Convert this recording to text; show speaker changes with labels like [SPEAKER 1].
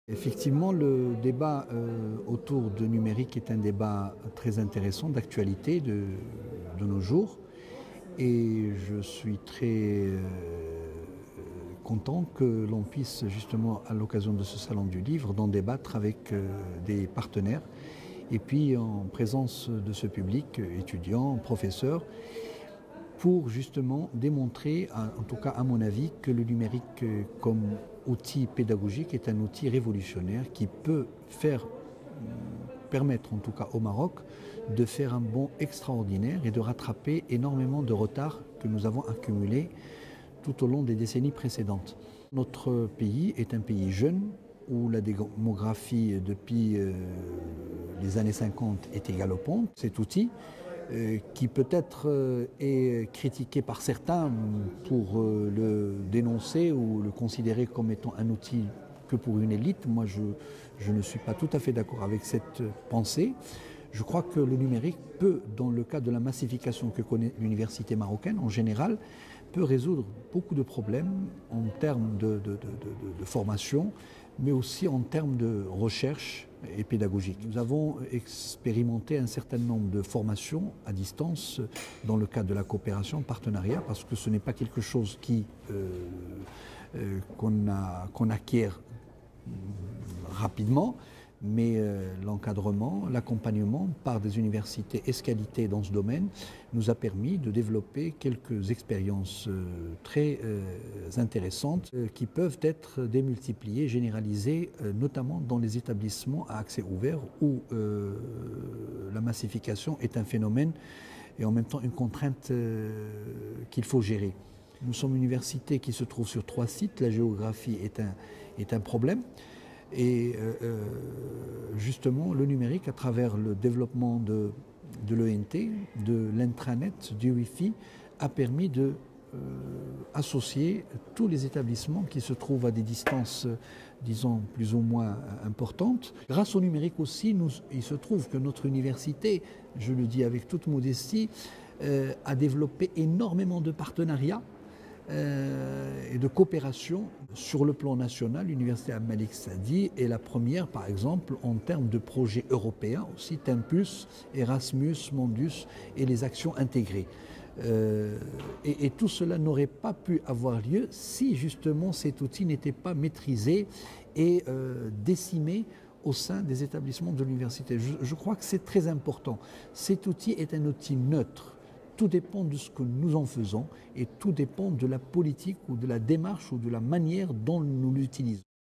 [SPEAKER 1] Effectivement, le débat autour du numérique est un débat très intéressant, d'actualité de nos jours. Et je suis très content que l'on puisse justement, à l'occasion de ce salon du livre, d'en débattre avec des partenaires. Et puis en présence de ce public, étudiants, professeurs, pour justement démontrer, en tout cas à mon avis, que le numérique comme outil pédagogique est un outil révolutionnaire qui peut permettre en tout cas au Maroc de faire un bond extraordinaire et de rattraper énormément de retard que nous avons accumulé tout au long des décennies précédentes. Notre pays est un pays jeune où la démographie depuis les années 50 est galopante. Cet outil qui peut-être est critiqué par certains pour le dénoncer ou le considérer comme étant un outil que pour une élite. Moi, je ne suis pas tout à fait d'accord avec cette pensée. Je crois que le numérique peut, dans le cas de la massification que connaît l'université marocaine en général, peut résoudre beaucoup de problèmes en termes de formation, mais aussi en termes de recherche et pédagogique. Nous avons expérimenté un certain nombre de formations à distance dans le cadre de la coopération, partenariat, parce que ce n'est pas quelque chose qu'on acquiert rapidement, mais l'encadrement, l'accompagnement par des universités escalitées dans ce domaine nous a permis de développer quelques expériences très intéressantes qui peuvent être démultipliées, généralisées, notamment dans les établissements à accès ouvert où la massification est un phénomène et en même temps une contrainte qu'il faut gérer. Nous sommes une université qui se trouve sur 3 sites, la géographie est un problème. Et justement, le numérique, à travers le développement de l'ENT, de l'intranet, du Wi-Fi, a permis de associer tous les établissements qui se trouvent à des distances, disons, plus ou moins importantes. Grâce au numérique aussi, il se trouve que notre université, je le dis avec toute modestie, a développé énormément de partenariats et de coopération sur le plan national. L'université Al-Malik Saadi est la première, par exemple, en termes de projets européens, aussi Tempus, Erasmus, Mondus et les actions intégrées. Et tout cela n'aurait pas pu avoir lieu si justement cet outil n'était pas maîtrisé et décimé au sein des établissements de l'université. Je crois que c'est très important. Cet outil est un outil neutre. Tout dépend de ce que nous en faisons et tout dépend de la politique ou de la démarche ou de la manière dont nous l'utilisons.